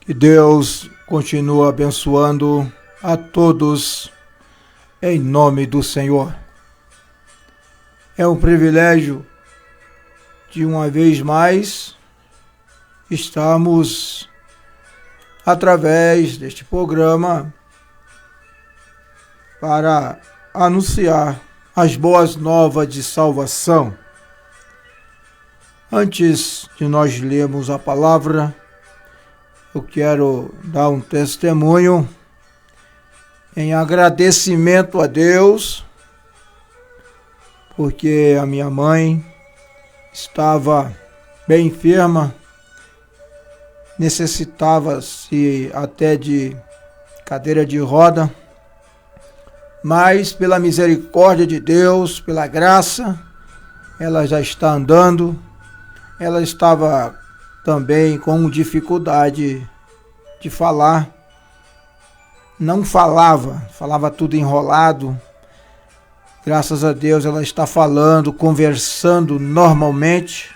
Que Deus continue abençoando a todos em nome do Senhor. É um privilégio de uma vez mais estarmos através deste programa para anunciar as boas novas de salvação. Antes de nós lermos a palavra, eu quero dar um testemunho em agradecimento a Deus, porque a minha mãe estava bem enferma, necessitava-se até de cadeira de roda, mas pela misericórdia de Deus, pela graça, ela já está andando. Ela estava também com dificuldade de falar, não falava tudo enrolado. Graças a Deus ela está falando, conversando normalmente.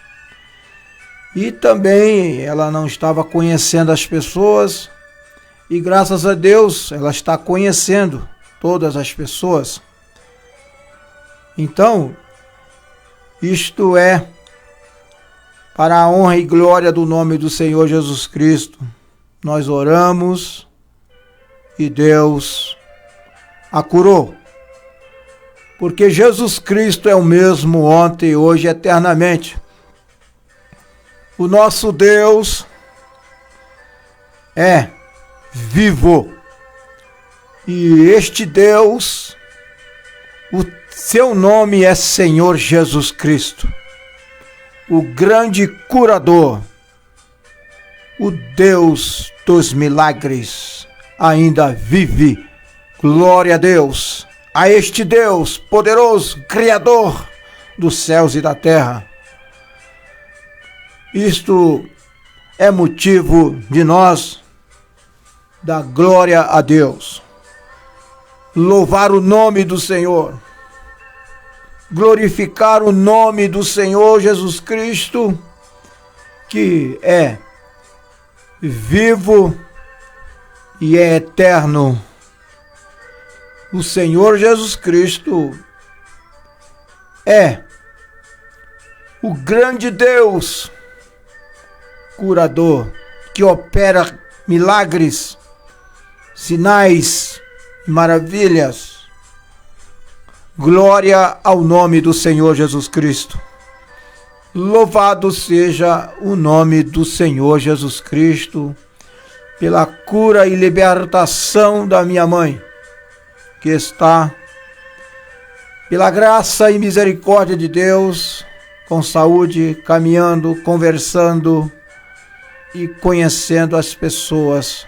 E também ela não estava conhecendo as pessoas, e graças a Deus ela está conhecendo todas as pessoas. Então, isto é para a honra e glória do nome do Senhor Jesus Cristo. Nós oramos e Deus a curou. Porque Jesus Cristo é o mesmo ontem, hoje e eternamente. O nosso Deus é vivo. E este Deus, o seu nome é Senhor Jesus Cristo. O grande curador, o Deus dos milagres, ainda vive. Glória a Deus, a este Deus poderoso, Criador dos céus e da terra. Isto é motivo de nós dar glória a Deus, louvar o nome do Senhor, glorificar o nome do Senhor Jesus Cristo, que é vivo e é eterno. O Senhor Jesus Cristo é o grande Deus curador, que opera milagres, sinais, maravilhas. Glória ao nome do Senhor Jesus Cristo. Louvado seja o nome do Senhor Jesus Cristo pela cura e libertação da minha mãe, que está, pela graça e misericórdia de Deus, com saúde, caminhando, conversando e conhecendo as pessoas.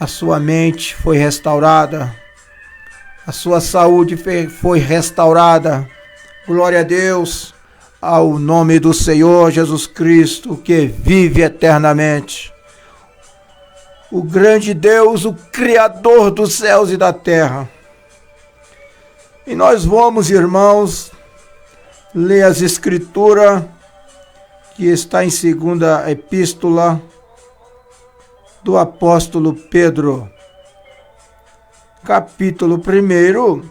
A sua mente foi restaurada, a sua saúde foi restaurada. Glória a Deus, ao nome do Senhor Jesus Cristo, que vive eternamente. O grande Deus, o Criador dos céus e da terra. E nós vamos, irmãos, ler as Escrituras, que está em 2ª Epístola do apóstolo Pedro, capítulo 1,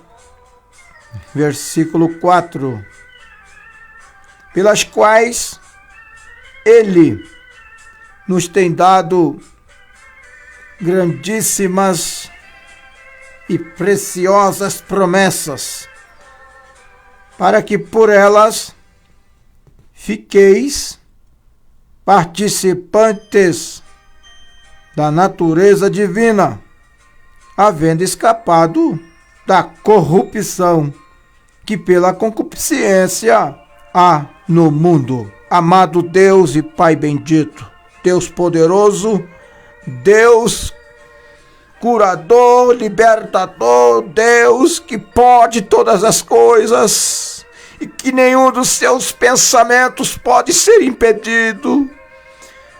versículo 4, pelas quais ele nos tem dado grandíssimas e preciosas promessas, para que por elas fiqueis participantes da natureza divina, havendo escapado da corrupção que pela concupiscência há no mundo. Amado Deus e Pai bendito, Deus poderoso, Deus curador, libertador, Deus que pode todas as coisas e que nenhum dos seus pensamentos pode ser impedido.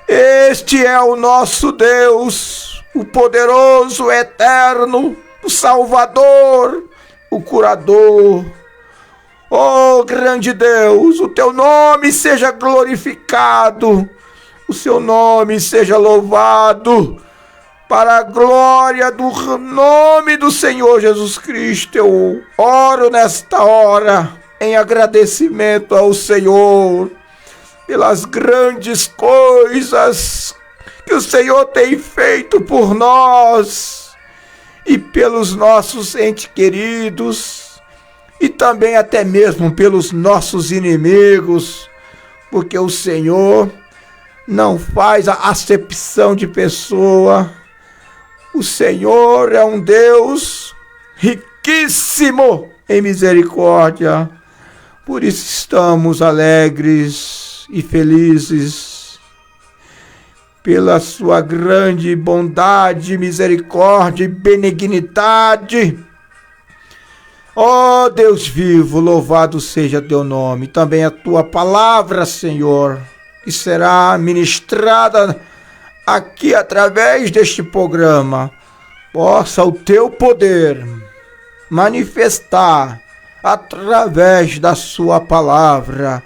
Este é o nosso Deus, o poderoso, o eterno, o Salvador, o curador. Oh, grande Deus, o teu nome seja glorificado o seu nome seja louvado, para a glória do nome do Senhor Jesus Cristo. Eu oro nesta hora em agradecimento ao Senhor pelas grandes coisas que o Senhor tem feito por nós e pelos nossos entes queridos e também até mesmo pelos nossos inimigos, porque o Senhor não faz a acepção de pessoa. O Senhor é um Deus riquíssimo em misericórdia. Por isso estamos alegres e felizes pela sua grande bondade, misericórdia e benignidade. Ó Deus vivo, louvado seja teu nome. Também a tua palavra, Senhor, que será ministrada aqui através deste programa, possa o teu poder manifestar através da sua palavra,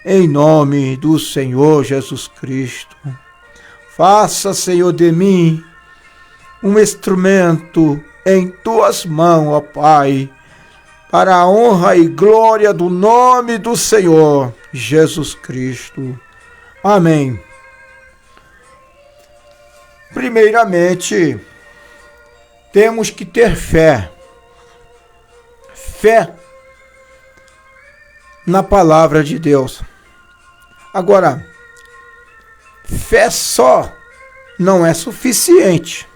em nome do Senhor Jesus Cristo. Faça, Senhor, de mim um instrumento em tuas mãos, ó Pai, para a honra e glória do nome do Senhor Jesus Cristo. Amém. Primeiramente, temos que ter fé. Fé na palavra de Deus. Agora, fé só não é suficiente.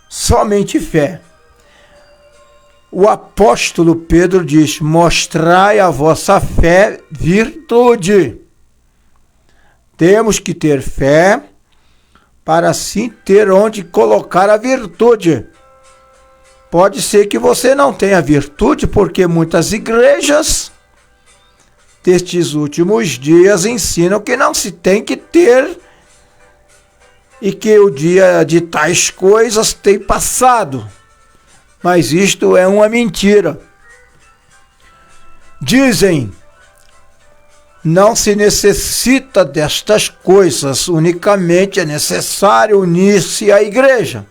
Somente fé. O apóstolo Pedro diz: mostrai a vossa fé virtude. Temos que ter fé para assim ter onde colocar a virtude. Pode ser que você não tenha virtude, porque muitas igrejas destes últimos dias ensinam que não se tem que ter e que o dia de tais coisas tem passado. Mas isto é uma mentira. Dizem: não se necessita destas coisas, unicamente é necessário unir-se à igreja.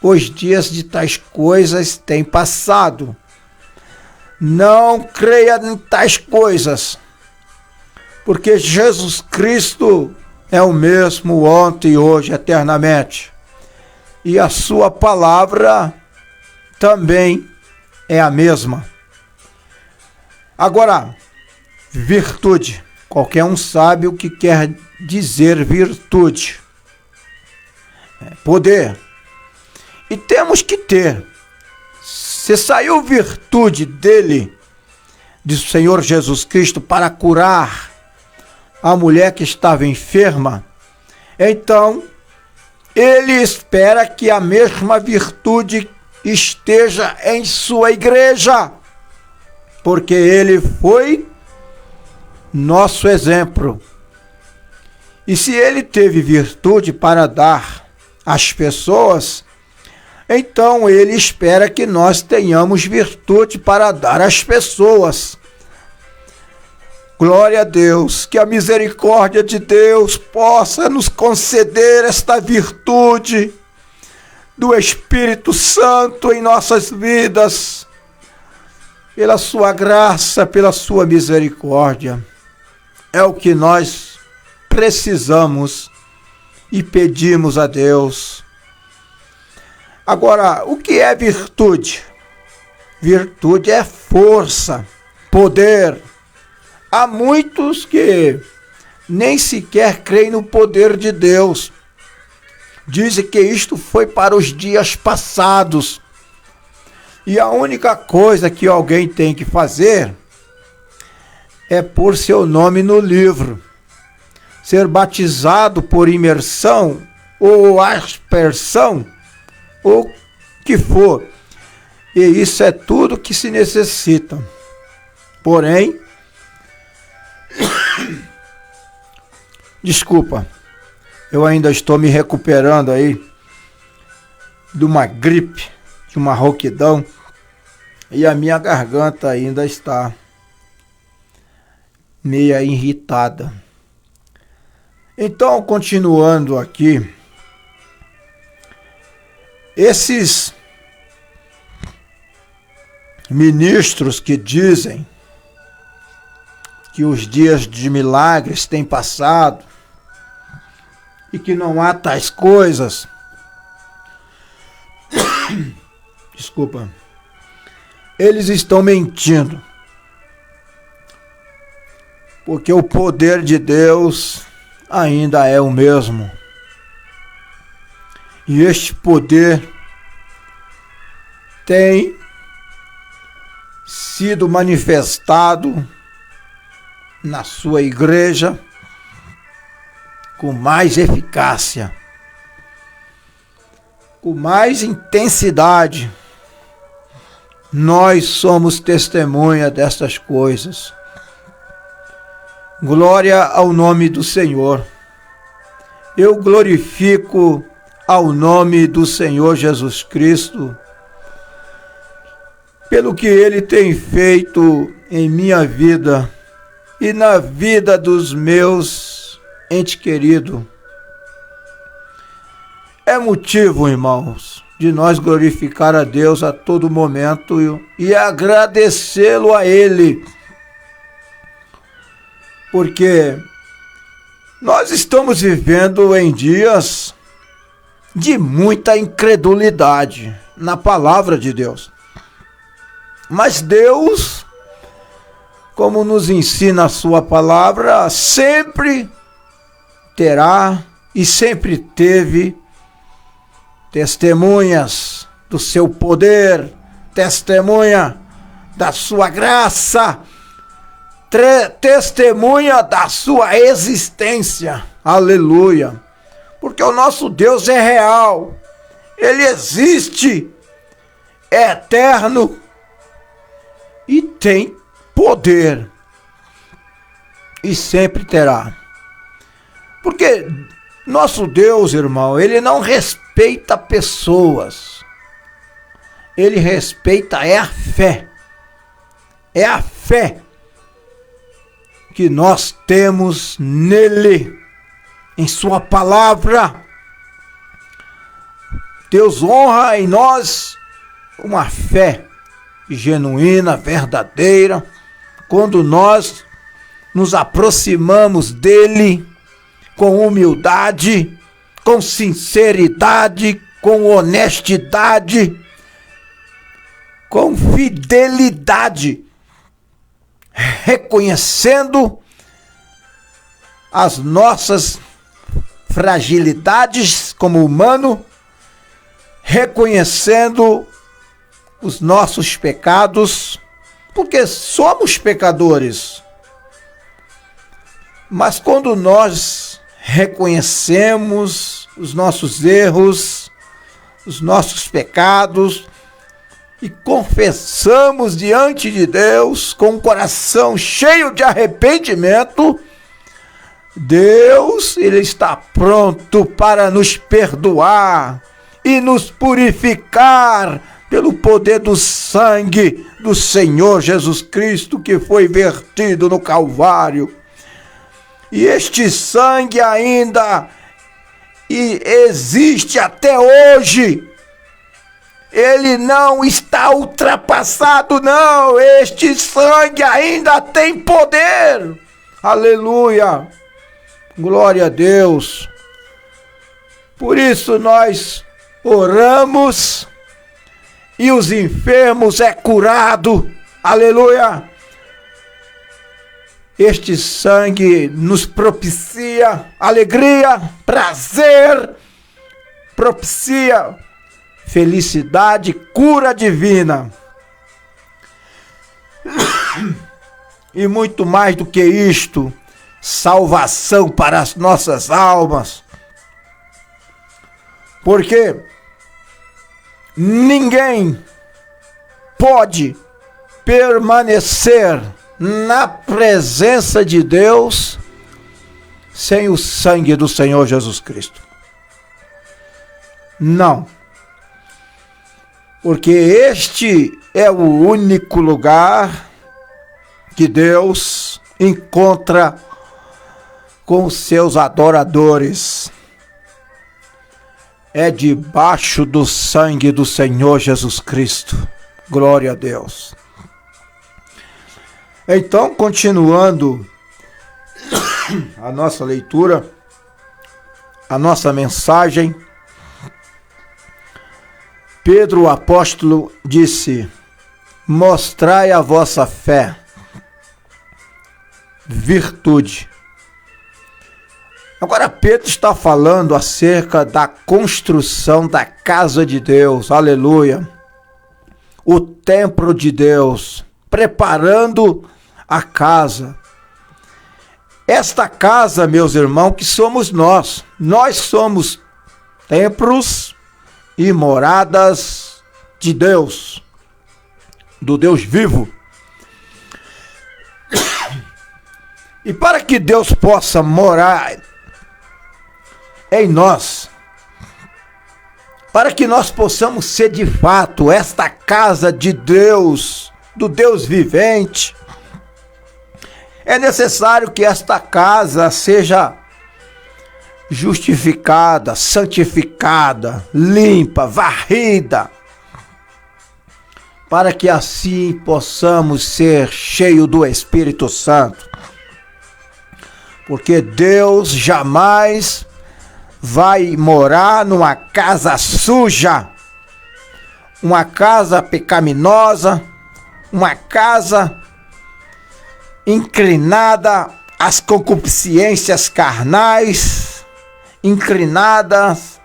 Os dias de tais coisas têm passado. Não creia em tais coisas, porque Jesus Cristo é o mesmo ontem e hoje, eternamente. E a sua palavra também é a mesma. Agora, virtude. Qualquer um sabe o que quer dizer virtude. Poder. E temos que ter. Se saiu virtude dele, do Senhor Jesus Cristo, para curar a mulher que estava enferma, então ele espera que a mesma virtude esteja em sua igreja, porque ele foi nosso exemplo. E se ele teve virtude para dar às pessoas, então ele espera que nós tenhamos virtude para dar às pessoas. Glória a Deus, que a misericórdia de Deus possa nos conceder esta virtude do Espírito Santo em nossas vidas, pela sua graça, pela sua misericórdia. É o que nós precisamos e pedimos a Deus. Agora, o que é virtude? Virtude é força, poder. Há muitos que nem sequer creem no poder de Deus. Dizem que isto foi para os dias passados. E a única coisa que alguém tem que fazer é pôr seu nome no livro, ser batizado por imersão ou aspersão, ou que for. E isso é tudo que se necessita. Porém, desculpa, eu ainda estou me recuperando aí de uma gripe, de uma rouquidão, e a minha garganta ainda está meia irritada. Então, continuando aqui, esses ministros que dizem que os dias de milagres têm passado e que não há tais coisas, desculpa, eles estão mentindo, porque o poder de Deus ainda é o mesmo. E este poder tem sido manifestado na sua igreja com mais eficácia, com mais intensidade. Nós somos testemunha destas coisas. Glória ao nome do Senhor. Eu glorifico ao nome do Senhor Jesus Cristo pelo que Ele tem feito em minha vida e na vida dos meus entes queridos. É motivo, irmãos, de nós glorificar a Deus a todo momento e agradecê-lo a Ele, porque nós estamos vivendo em dias de muita incredulidade na palavra de Deus. Mas Deus, como nos ensina a sua palavra, sempre terá e sempre teve testemunhas do seu poder, testemunha da sua graça, testemunha da sua existência. Aleluia! Porque o nosso Deus é real, Ele existe, é eterno e tem poder, e sempre terá. Porque nosso Deus, irmão, Ele não respeita pessoas, Ele respeita a fé. É a fé que nós temos nele, em sua palavra. Deus honra em nós uma fé genuína, verdadeira, quando nós nos aproximamos dele com humildade, com sinceridade, com honestidade, com fidelidade, reconhecendo as nossas fragilidades como humano, reconhecendo os nossos pecados, porque somos pecadores. Mas quando nós reconhecemos os nossos erros, os nossos pecados, e confessamos diante de Deus com um coração cheio de arrependimento, Deus, Ele está pronto para nos perdoar e nos purificar pelo poder do sangue do Senhor Jesus Cristo que foi vertido no Calvário. E este sangue ainda existe até hoje. Ele não está ultrapassado, não. Este sangue ainda tem poder. Aleluia. Glória a Deus. Por isso nós oramos e os enfermos é curado. Aleluia. Este sangue nos propicia alegria, prazer, propicia felicidade, cura divina. E muito mais do que isto, salvação para as nossas almas. Porque ninguém pode permanecer na presença de Deus sem o sangue do Senhor Jesus Cristo. Não. Porque este é o único lugar que Deus encontra com os seus adoradores. É debaixo do sangue do Senhor Jesus Cristo. Glória a Deus. Então, continuando a nossa leitura, a nossa mensagem, Pedro, o apóstolo, disse: mostrai a vossa fé, virtude. Agora Pedro está falando acerca da construção da casa de Deus, aleluia, o templo de Deus, preparando a casa. Esta casa, meus irmãos, que somos nós somos templos e moradas de Deus, do Deus vivo. E para que Deus possa morar em nós, para que nós possamos ser de fato esta casa de Deus, do Deus vivente, é necessário que esta casa seja justificada, santificada, limpa, varrida, para que assim possamos ser cheios do Espírito Santo. Porque Deus jamais vai morar numa casa suja, uma casa pecaminosa, uma casa inclinada às concupiscências carnais, inclinadas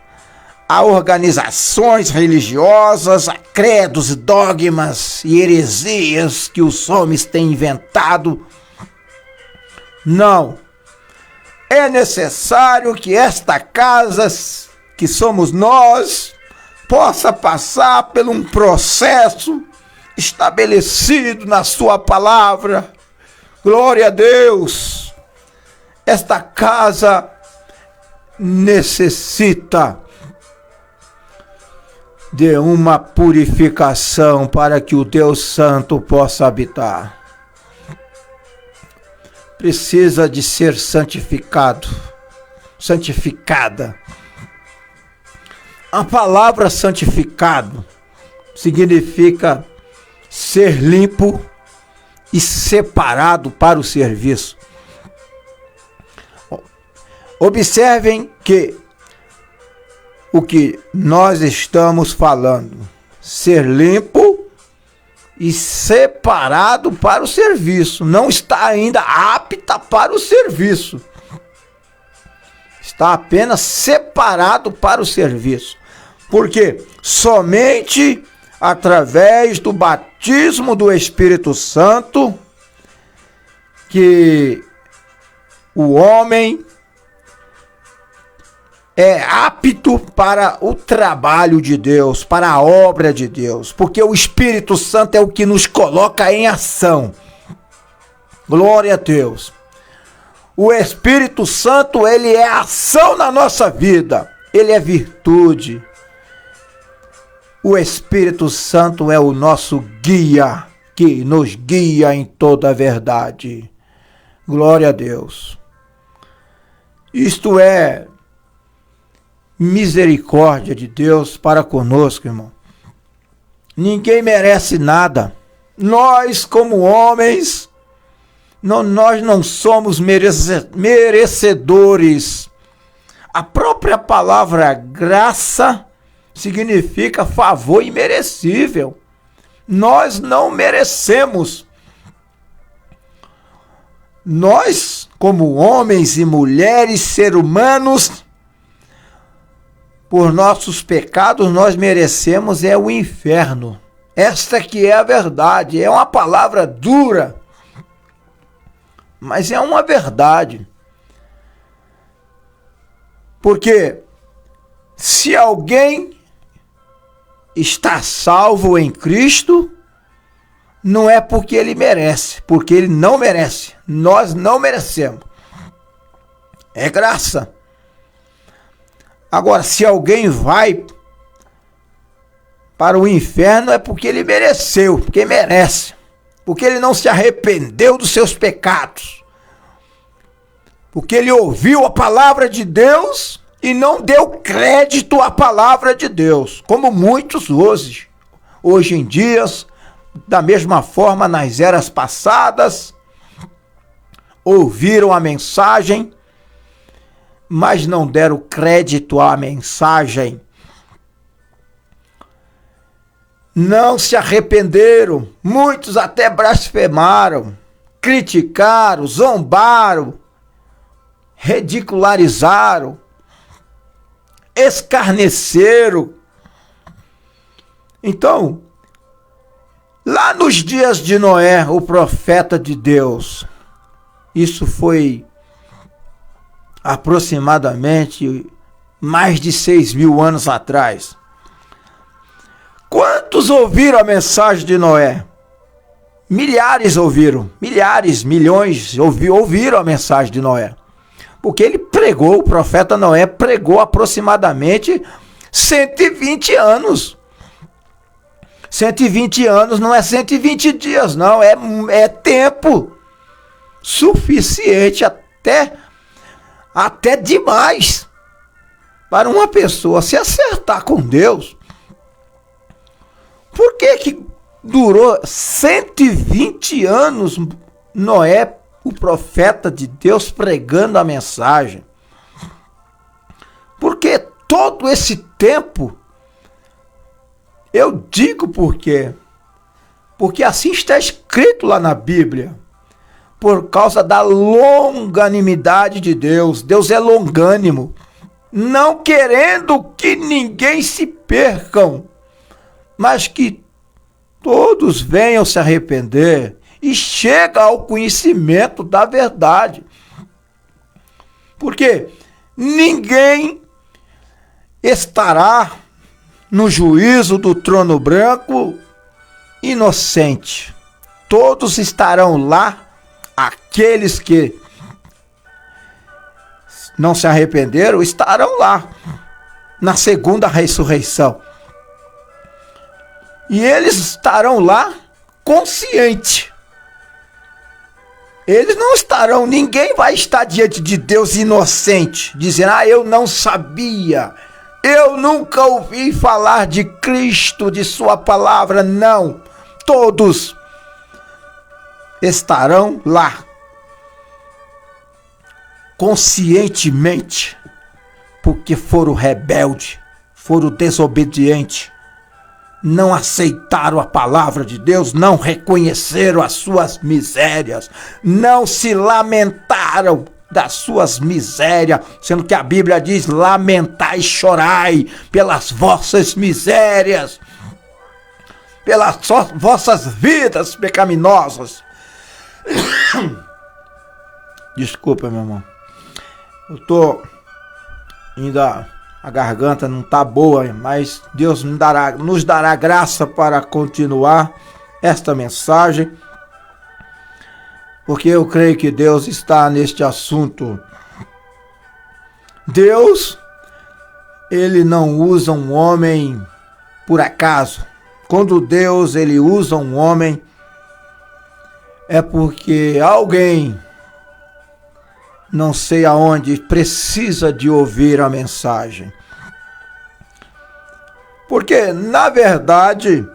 a organizações religiosas, a credos, dogmas e heresias que os homens têm inventado. Não. É necessário que esta casa, que somos nós, possa passar por um processo estabelecido na sua palavra. Glória a Deus! Esta casa necessita de uma purificação para que o Deus Santo possa habitar. Precisa de ser santificado, santificada. A palavra santificado significa ser limpo e separado para o serviço. Observem que o que nós estamos falando, ser limpo e separado para o serviço, não está ainda apta para o serviço. Está apenas separado para o serviço. Porque somente através do batismo do Espírito Santo que o homem é apto para o trabalho de Deus, para a obra de Deus, porque o Espírito Santo é o que nos coloca em ação. Glória a Deus. O Espírito Santo, ele é ação na nossa vida, ele é virtude. O Espírito Santo é o nosso guia, que nos guia em toda a verdade. Glória a Deus. Isto é misericórdia de Deus para conosco, irmão. Ninguém merece nada. Nós, como homens, nós não somos merecedores. A própria palavra graça significa favor imerecível. Nós não merecemos. Nós, como homens e mulheres, seres humanos, por nossos pecados, nós merecemos o inferno. Esta que é a verdade. É uma palavra dura, mas é uma verdade. Porque se alguém está salvo em Cristo, não é porque ele merece, porque ele não merece. Nós não merecemos. É graça. Agora, se alguém vai para o inferno, é porque ele mereceu, porque merece, porque ele não se arrependeu dos seus pecados. Porque ele ouviu a palavra de Deus e não deu crédito à palavra de Deus, como muitos hoje em dia, da mesma forma nas eras passadas, ouviram a mensagem, mas não deram crédito à mensagem. Não se arrependeram, muitos até blasfemaram, criticaram, zombaram, ridicularizaram, escarneceram. Então, lá nos dias de Noé, o profeta de Deus, isso foi aproximadamente mais de 6.000 anos atrás. Quantos ouviram a mensagem de Noé? Milhares ouviram, milhares, milhões ouviram a mensagem de Noé. Porque ele pregou, o profeta Noé pregou aproximadamente 120 anos. 120 anos não é 120 dias, não, é tempo suficiente, até demais, para uma pessoa se acertar com Deus. Por que durou 120 anos Noé, o profeta de Deus, pregando a mensagem? Porque todo esse tempo, eu digo por quê? Porque assim está escrito lá na Bíblia. Por causa da longanimidade de Deus. Deus é longânimo, não querendo que ninguém se percam, mas que todos venham se arrepender e cheguem ao conhecimento da verdade. Porque ninguém estará no juízo do trono branco inocente. Todos estarão lá, aqueles que não se arrependeram estarão lá na segunda ressurreição. E eles estarão lá conscientes. Eles não estarão, ninguém vai estar diante de Deus inocente, dizendo: eu não sabia, eu nunca ouvi falar de Cristo, de sua palavra. Não, todos estarão lá, conscientemente, porque foram rebeldes, foram desobedientes, não aceitaram a palavra de Deus, não reconheceram as suas misérias, não se lamentaram das suas misérias, sendo que a Bíblia diz: lamentai e chorai pelas vossas misérias, pelas vossas vidas pecaminosas. Desculpa, meu irmão, a garganta não está boa, mas Deus nos dará graça para continuar esta mensagem, porque eu creio que Deus está neste assunto. Deus, ele não usa um homem por acaso. Quando Deus ele usa um homem, é porque alguém, não sei aonde, precisa de ouvir a mensagem. Porque, na verdade,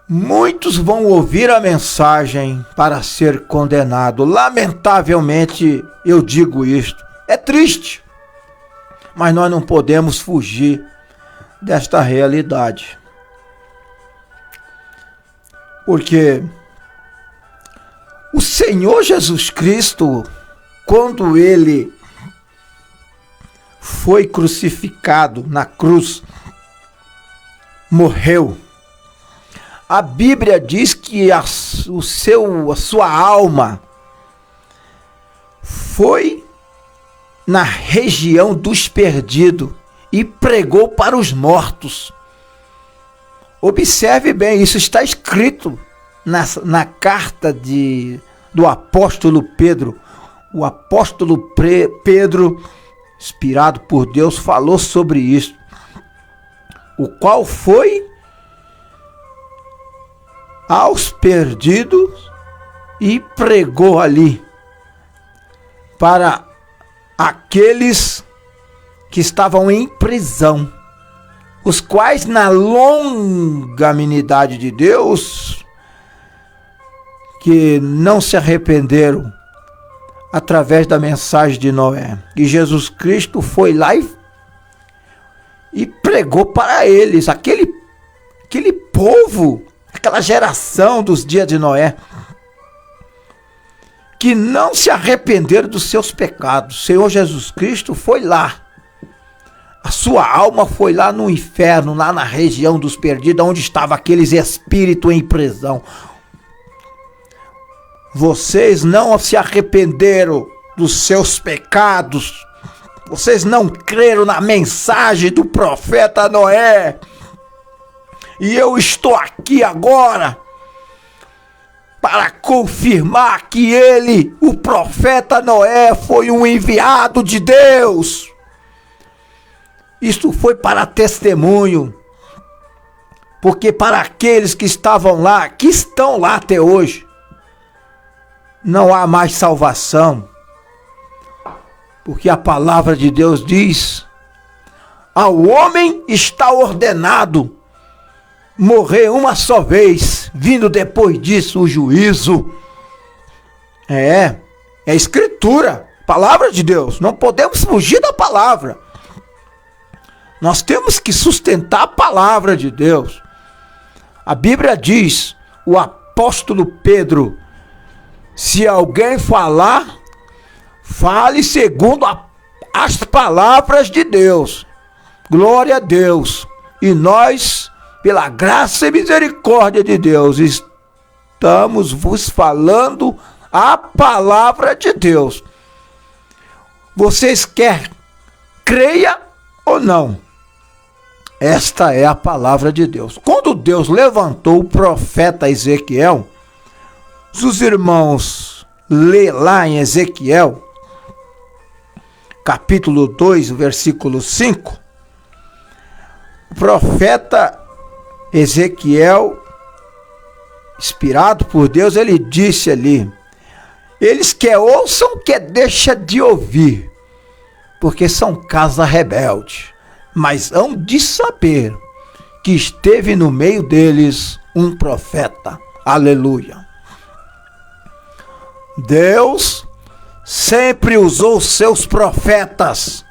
muitos vão ouvir a mensagem para ser condenado. Lamentavelmente, eu digo isto. É triste, mas nós não podemos fugir desta realidade. Porque o Senhor Jesus Cristo, quando ele foi crucificado na cruz, morreu, a Bíblia diz que a sua alma foi na região dos perdidos e pregou para os mortos. Observe bem, isso está escrito na carta do apóstolo Pedro. O apóstolo Pedro, inspirado por Deus, falou sobre isso, o qual foi aos perdidos e pregou ali. para aqueles que estavam em prisão, os quais na longanimidade de Deus, que não se arrependeram através da mensagem de Noé. E Jesus Cristo foi lá e pregou para eles, aquele povo, aquela geração dos dias de Noé, que não se arrependeram dos seus pecados. O Senhor Jesus Cristo foi lá. A sua alma foi lá no inferno, lá na região dos perdidos, onde estavam aqueles espíritos em prisão. Vocês não se arrependeram dos seus pecados. Vocês não creram na mensagem do profeta Noé. E eu estou aqui agora para confirmar que ele, o profeta Noé, foi um enviado de Deus. Isto foi para testemunho, porque para aqueles que estavam lá, que estão lá até hoje, não há mais salvação, porque a palavra de Deus diz: ao homem está ordenado morrer uma só vez, vindo depois disso o juízo. É escritura, palavra de Deus, não podemos fugir da palavra. Nós temos que sustentar a palavra de Deus. A Bíblia diz, o apóstolo Pedro: se alguém falar, fale segundo as palavras de Deus. Glória a Deus. E nós, pela graça e misericórdia de Deus, estamos vos falando a palavra de Deus. Vocês querem, creia ou não? Esta é a palavra de Deus. Quando Deus levantou o profeta Ezequiel, se os irmãos lê lá em Ezequiel, capítulo 2, versículo 5, o profeta Ezequiel, inspirado por Deus, ele disse ali: eles quer ouçam, quer deixa de ouvir, porque são casa rebelde, mas hão de saber que esteve no meio deles um profeta. Aleluia. Deus sempre usou seus profetas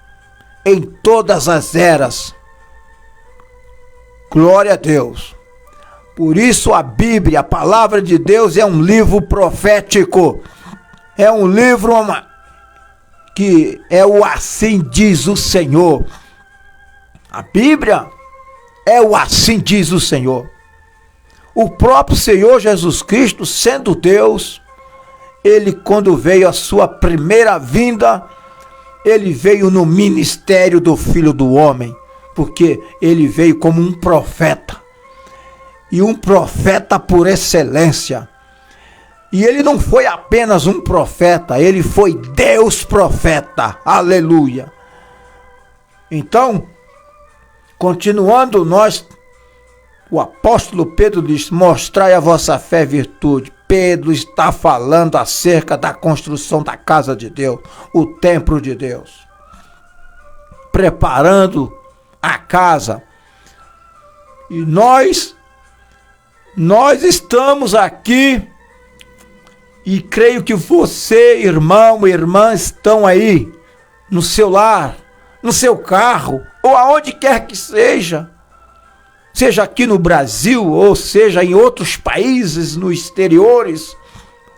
em todas as eras. Glória a Deus. Por isso a Bíblia, a palavra de Deus, é um livro profético. É um livro que é o assim diz o Senhor. A Bíblia é o assim diz o Senhor. O próprio Senhor Jesus Cristo, sendo Deus, ele, quando veio a sua primeira vinda, ele veio no ministério do Filho do Homem, porque ele veio como um profeta, e um profeta por excelência. E ele não foi apenas um profeta, ele foi Deus profeta. Aleluia. Então, continuando, o apóstolo Pedro diz: mostrai a vossa fé virtude. Pedro está falando acerca da construção da casa de Deus, o templo de Deus, preparando a casa. E nós estamos aqui, e creio que você, irmão e irmã, estão aí no seu lar, no seu carro, ou aonde quer que seja aqui no Brasil, ou seja em outros países, no exteriores,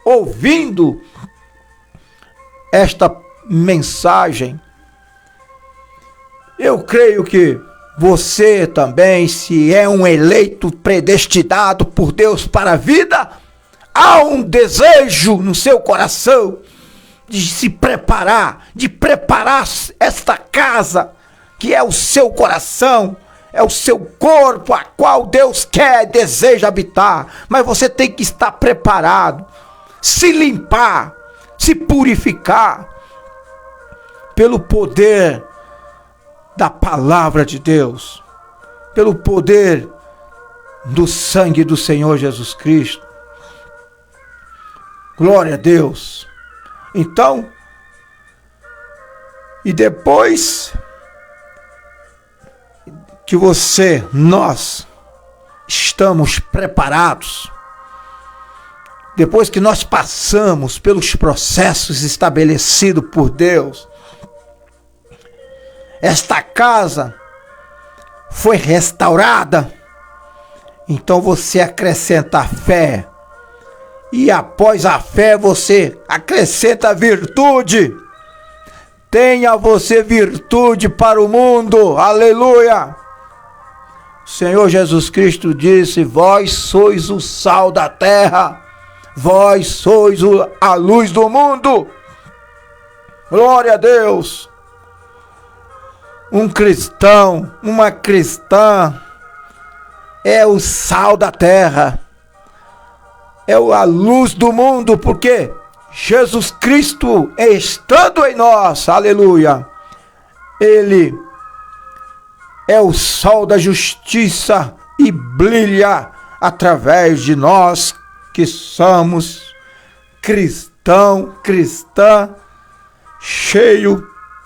ouvindo esta mensagem. Eu creio que você também, se é um eleito predestinado por Deus para a vida, há um desejo no seu coração de se preparar, de preparar esta casa, que é o seu coração, é o seu corpo, a qual Deus quer, deseja habitar. Mas você tem que estar preparado, se limpar, se purificar, pelo poder da palavra de Deus, pelo poder do sangue do Senhor Jesus Cristo. Glória a Deus. Então, E depois que nós estamos preparados, depois que nós passamos pelos processos estabelecidos por Deus, esta casa foi restaurada, então você acrescenta a fé, e após a fé você acrescenta a virtude. Tenha você virtude para o mundo, aleluia. O Senhor Jesus Cristo disse: vós sois o sal da terra, vós sois a luz do mundo. Glória a Deus. Um cristão, uma cristã é o sal da terra, é a luz do mundo, porque Jesus Cristo, estando em nós, aleluia, Ele é o sol da justiça e brilha através de nós que somos cristã,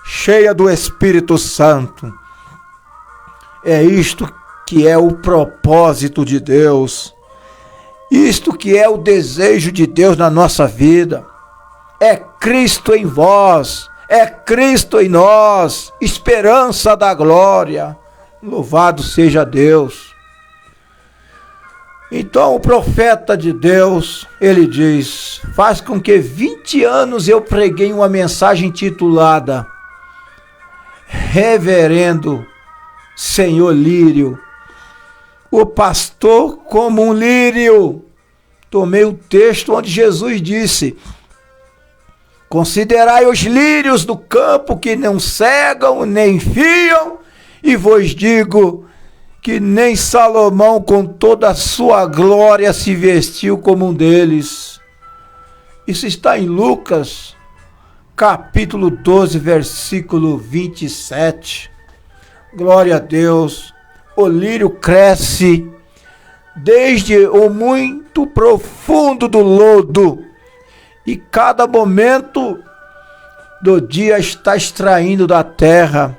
cheia do Espírito Santo. É isto que é o propósito de Deus, isto que é o desejo de Deus na nossa vida. É Cristo em vós, é Cristo em nós, esperança da glória. Louvado seja Deus. Então o profeta de Deus, ele diz: faz com que 20 anos eu preguei uma mensagem intitulada Reverendo Senhor Lírio, o pastor como um lírio. Tomei o texto onde Jesus disse: considerai os lírios do campo, que não cegam nem fiam, e vos digo que nem Salomão com toda a sua glória se vestiu como um deles. Isso está em Lucas, capítulo 12, versículo 27. Glória a Deus. O lírio cresce desde o muito profundo do lodo, e cada momento do dia está extraindo da terra,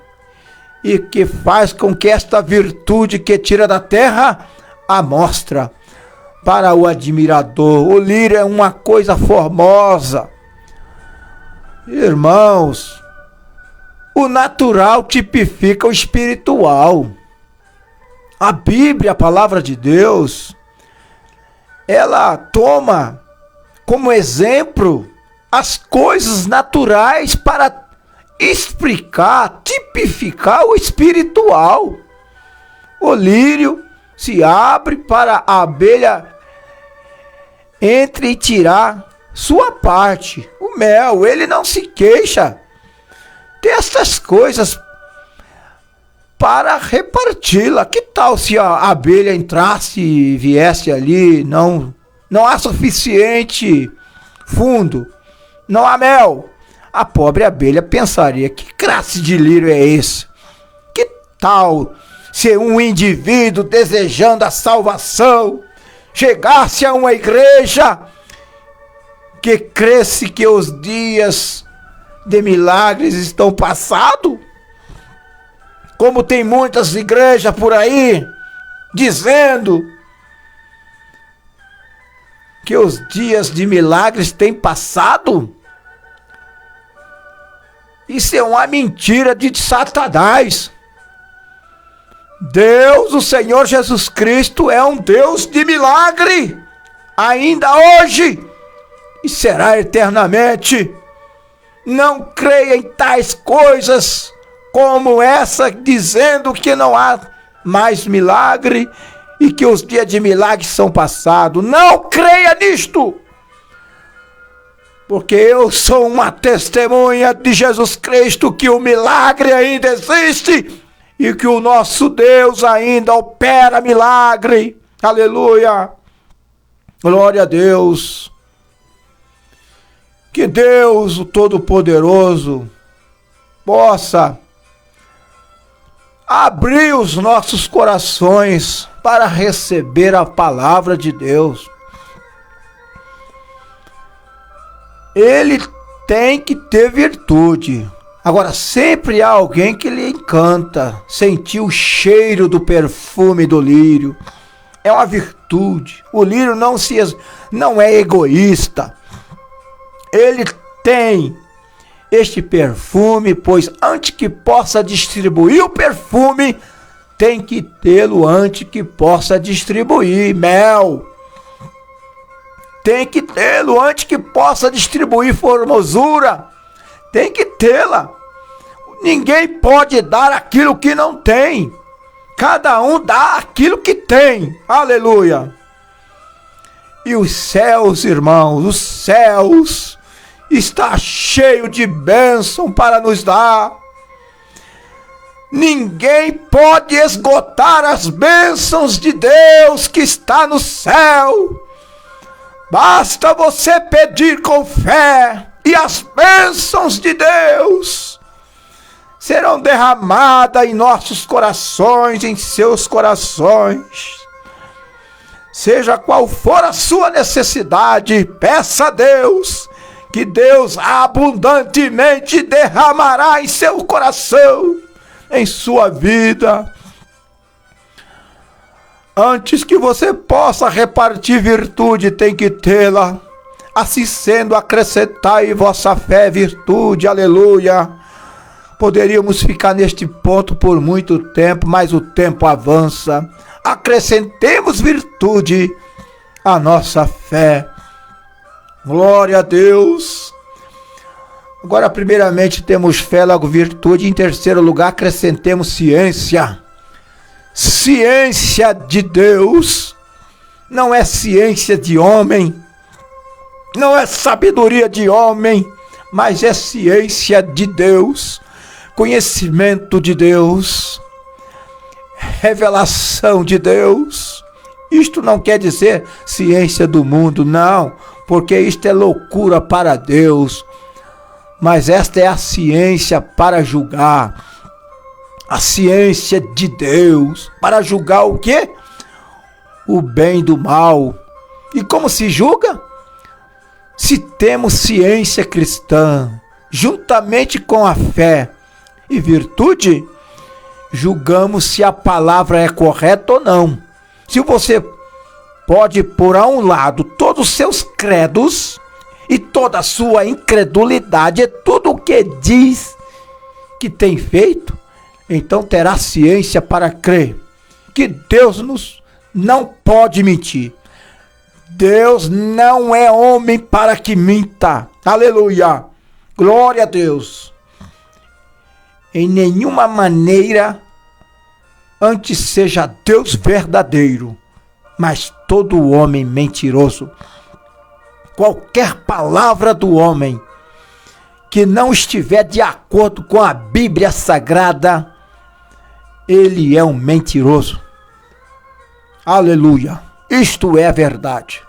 e que faz com que esta virtude que tira da terra a mostra para o admirador. O lírio é uma coisa formosa. Irmãos, o natural tipifica o espiritual. A Bíblia, a palavra de Deus, ela toma como exemplo as coisas naturais para explicar, tipificar o espiritual. O lírio se abre para a abelha entre e tirar sua parte. O mel, ele não se queixa. Tem essas coisas para reparti-la. Que tal se a abelha entrasse e viesse ali, não há suficiente fundo, não há mel? A pobre abelha pensaria: que classe de lírio é esse? Que tal se um indivíduo desejando a salvação chegasse a uma igreja que cresce que os dias de milagres estão passados? Como tem muitas igrejas por aí dizendo que os dias de milagres têm passado. Isso é uma mentira de Satanás. Deus, o Senhor Jesus Cristo, é um Deus de milagre, ainda hoje e será eternamente. Não creia em tais coisas como essa, dizendo que não há mais milagre e que os dias de milagre são passados. Não creia nisto, porque eu sou uma testemunha de Jesus Cristo que o milagre ainda existe e que o nosso Deus ainda opera milagre. Aleluia! Glória a Deus! Que Deus, o Todo-Poderoso, possa abrir os nossos corações para receber a palavra de Deus. Ele tem que ter virtude. Agora, sempre há alguém que lhe encanta sentir o cheiro do perfume do lírio. É uma virtude. O lírio não é egoísta. Ele tem este perfume, pois antes que possa distribuir o perfume, tem que tê-lo antes que possa distribuir mel. Tem que tê-lo antes que possa distribuir formosura. Tem que tê-la. Ninguém pode dar aquilo que não tem. Cada um dá aquilo que tem. Aleluia. E os céus, irmãos, os céus está cheio de bênção para nos dar. Ninguém pode esgotar as bênçãos de Deus que está no céu. Basta você pedir com fé e as bênçãos de Deus serão derramadas em nossos corações, em seus corações. Seja qual for a sua necessidade, peça a Deus, que Deus abundantemente derramará em seu coração, em sua vida. Antes que você possa repartir virtude, tem que tê-la. Assim sendo, acrescentai vossa fé virtude, aleluia. Poderíamos ficar neste ponto por muito tempo, mas o tempo avança. Acrescentemos virtude à nossa fé. Glória a Deus. Agora, primeiramente, temos fé, logo virtude. Em terceiro lugar, acrescentemos ciência. Ciência de Deus. Não é ciência de homem. Não é sabedoria de homem, mas é ciência de Deus. Conhecimento de Deus. Revelação de Deus. Isto não quer dizer ciência do mundo, não, porque isto é loucura para Deus. Mas esta é a ciência para julgar. A ciência de Deus para julgar o quê? O bem do mal. E como se julga? Se temos ciência cristã, juntamente com a fé e virtude, julgamos se a palavra é correta ou não. Se você pode pôr a um lado todos os seus credos e toda a sua incredulidade, é tudo o que diz que tem feito, então terá ciência para crer que Deus não pode mentir. Deus não é homem para que minta. Aleluia. Glória a Deus. Em nenhuma maneira antes seja Deus verdadeiro, mas todo homem mentiroso. Qualquer palavra do homem que não estiver de acordo com a Bíblia Sagrada, ele é um mentiroso. Aleluia. Isto é a verdade.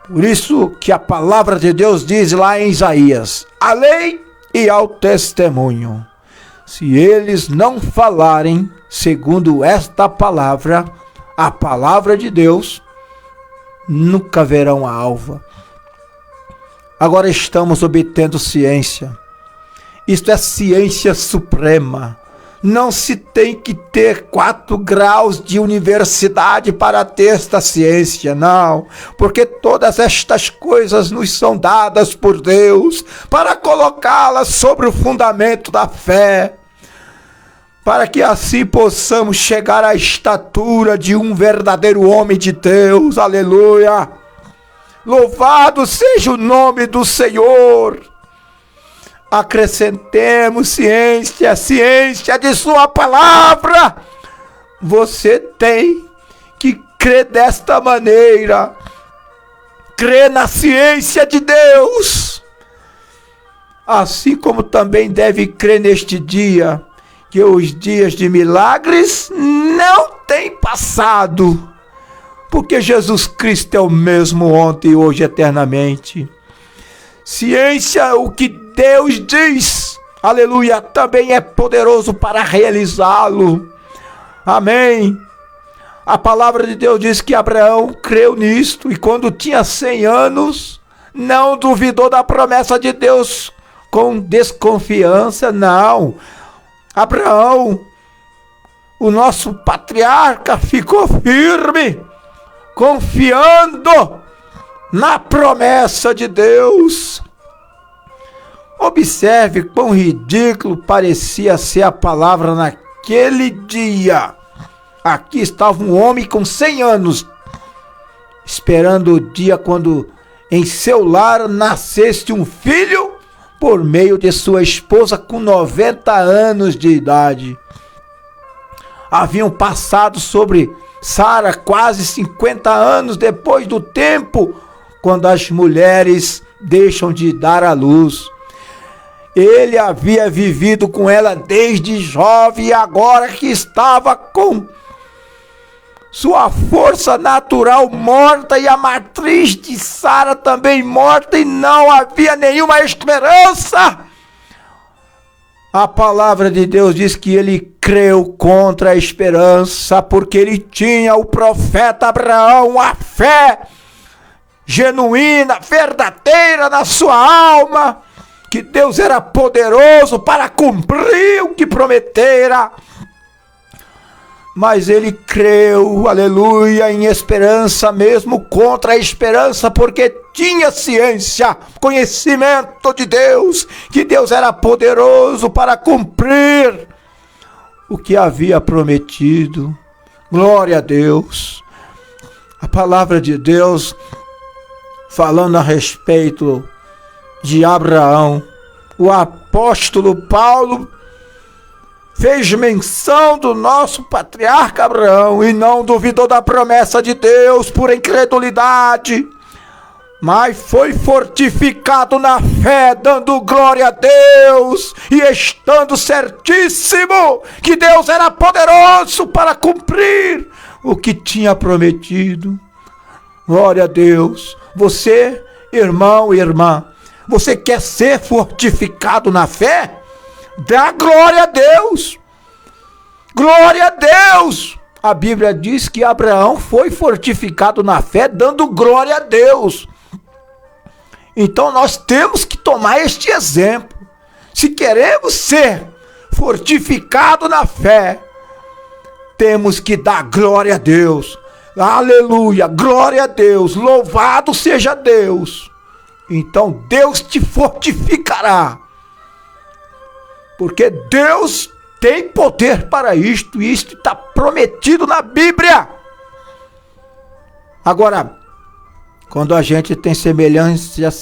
Por isso que a palavra de Deus diz lá em Isaías: a lei e ao testemunho. Se eles não falarem segundo esta palavra, a palavra de Deus, nunca verão a alva. Agora estamos obtendo ciência. Isto é ciência suprema. Não se tem que ter 4 graus de universidade para ter esta ciência, não. Porque todas estas coisas nos são dadas por Deus para colocá-las sobre o fundamento da fé, para que assim possamos chegar à estatura de um verdadeiro homem de Deus. Aleluia! Louvado seja o nome do Senhor! Acrescentemos ciência, ciência de sua palavra. Você tem que crer desta maneira. Crer na ciência de Deus. Assim como também deve crer neste dia, que os dias de milagres não têm passado. Porque Jesus Cristo é o mesmo ontem, hoje, eternamente. Ciência, o que Deus diz, aleluia, também é poderoso para realizá-lo. Amém. A palavra de Deus diz que Abraão creu nisto e quando tinha 100 anos, não duvidou da promessa de Deus, com desconfiança, não. Abraão, o nosso patriarca, ficou firme, confiando na promessa de Deus. Observe quão ridículo parecia ser a palavra naquele dia. Aqui estava um homem com 100 anos, esperando o dia quando em seu lar nascesse um filho por meio de sua esposa com 90 anos de idade. Haviam passado sobre Sara quase 50 anos depois do tempo quando as mulheres deixam de dar à luz. Ele havia vivido com ela desde jovem e agora que estava com sua força natural morta e a matriz de Sara também morta e não havia nenhuma esperança. A palavra de Deus diz que ele creu contra a esperança porque ele tinha o profeta Abraão, a fé genuína, verdadeira na sua alma, que Deus era poderoso para cumprir o que prometera. Mas ele creu, aleluia, em esperança mesmo contra a esperança, porque tinha ciência, conhecimento de Deus, que Deus era poderoso para cumprir o que havia prometido. Glória a Deus. A palavra de Deus, falando a respeito de Abraão, o apóstolo Paulo fez menção do nosso patriarca Abraão e não duvidou da promessa de Deus por incredulidade, mas foi fortificado na fé, dando glória a Deus e estando certíssimo que Deus era poderoso para cumprir o que tinha prometido. Glória a Deus. Você, irmão e irmã, você quer ser fortificado na fé? Dá glória a Deus. Glória a Deus. A Bíblia diz que Abraão foi fortificado na fé, dando glória a Deus. Então nós temos que tomar este exemplo. Se queremos ser fortificados na fé, temos que dar glória a Deus. Aleluia, glória a Deus, louvado seja Deus. Então Deus te fortificará, porque Deus tem poder para isto, e isto está prometido na Bíblia. Agora, quando a gente tem semelhante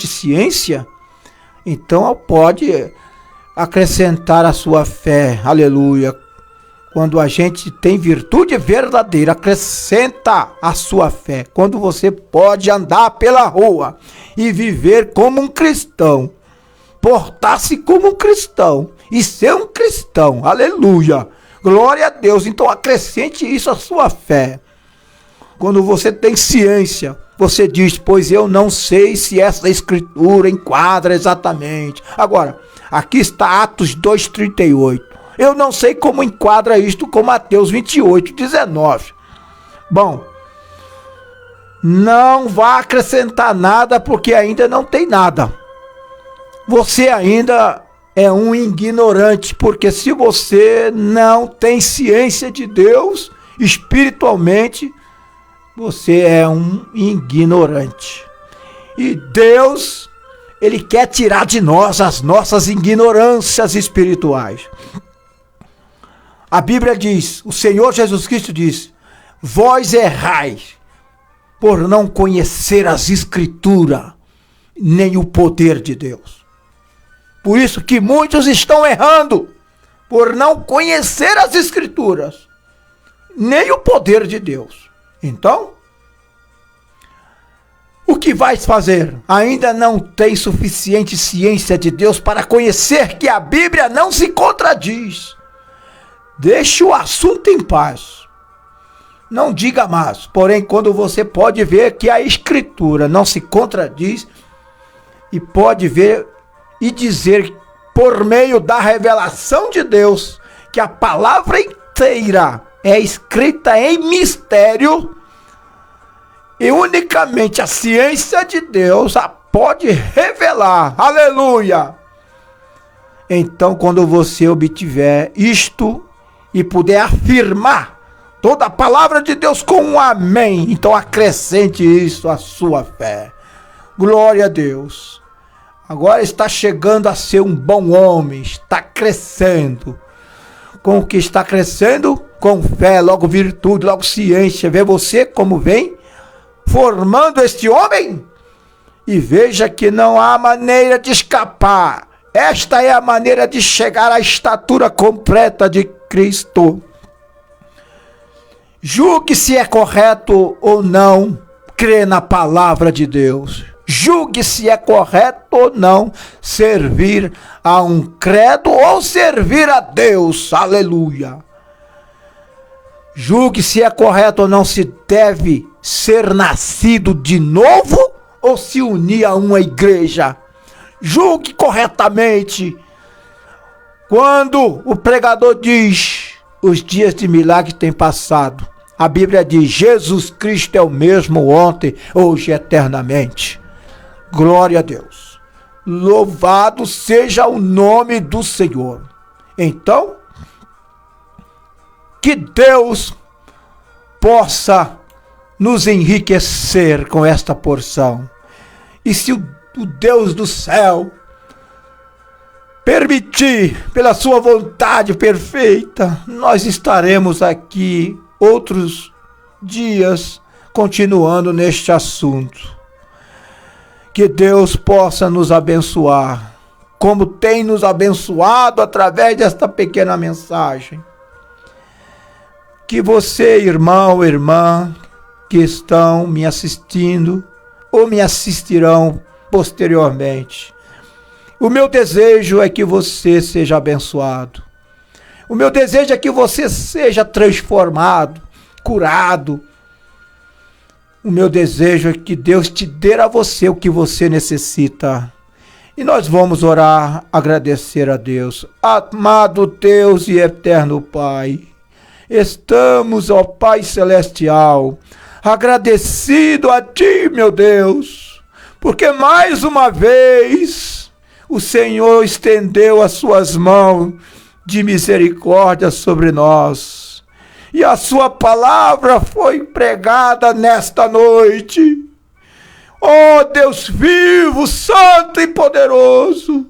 ciência, então pode acrescentar a sua fé, aleluia. Quando a gente tem virtude verdadeira, acrescenta a sua fé. Quando você pode andar pela rua e viver como um cristão, portar-se como um cristão e ser um cristão, aleluia, glória a Deus. Então acrescente isso à sua fé. Quando você tem ciência, você diz, pois eu não sei se essa escritura enquadra exatamente. Agora, aqui está Atos 2,38. Eu não sei como enquadra isto com Mateus 28,19. Bom, não vá acrescentar nada, porque ainda não tem nada. Você ainda é um ignorante, porque se você não tem ciência de Deus, espiritualmente, você é um ignorante. E Deus, Ele quer tirar de nós as nossas ignorâncias espirituais. A Bíblia diz, o Senhor Jesus Cristo diz, vós errais por não conhecer as Escrituras, nem o poder de Deus. Por isso que muitos estão errando, por não conhecer as Escrituras, nem o poder de Deus. Então, o que vais fazer? Ainda não tem suficiente ciência de Deus para conhecer que a Bíblia não se contradiz. Deixe o assunto em paz. Não diga mais. Porém, quando você pode ver que a Escritura não se contradiz, e pode ver e dizer por meio da revelação de Deus que a palavra inteira é escrita em mistério, e unicamente a ciência de Deus, a pode revelar. Aleluia! Então, quando você obtiver isto e puder afirmar toda a palavra de Deus com um amém, então acrescente isso à sua fé. Glória a Deus. Agora está chegando a ser um bom homem, está crescendo. Com o que está crescendo? Com fé, logo virtude, logo ciência. Vê você como vem formando este homem? E veja que não há maneira de escapar. Esta é a maneira de chegar à estatura completa de Cristo. Julgue se é correto ou não crer na palavra de Deus. Julgue se é correto ou não servir a um credo ou servir a Deus. Aleluia. Julgue se é correto ou não se deve ser nascido de novo ou se unir a uma igreja. Julgue corretamente. Quando o pregador diz, os dias de milagre têm passado, a Bíblia diz, Jesus Cristo é o mesmo ontem, hoje e eternamente. Glória a Deus. Louvado seja o nome do Senhor. Então, que Deus possa nos enriquecer com esta porção. E se o Deus do céu permitir, pela sua vontade perfeita, nós estaremos aqui outros dias continuando neste assunto. Que Deus possa nos abençoar, como tem nos abençoado através desta pequena mensagem. Que você, irmão, irmã, que estão me assistindo ou me assistirão posteriormente, o meu desejo é que você seja abençoado. O meu desejo é que você seja transformado, curado. O meu desejo é que Deus te dê a você o que você necessita. E nós vamos orar, agradecer a Deus. Amado Deus e eterno Pai, estamos, ó Pai Celestial, agradecido a Ti, meu Deus, porque mais uma vez o Senhor estendeu as Suas mãos de misericórdia sobre nós. E a sua palavra foi pregada nesta noite. Oh Deus vivo, santo e poderoso,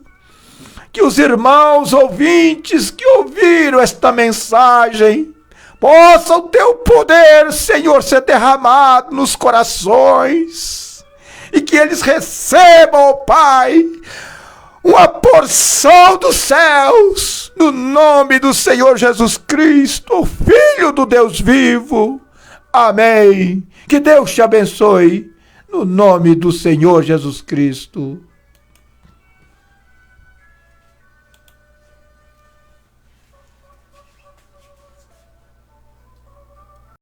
que os irmãos ouvintes que ouviram esta mensagem possam ter o poder, Senhor, ser derramado nos corações. E que eles recebam, oh Pai, uma porção dos céus, no nome do Senhor Jesus Cristo, o Filho do Deus vivo. Amém. Que Deus te abençoe, no nome do Senhor Jesus Cristo.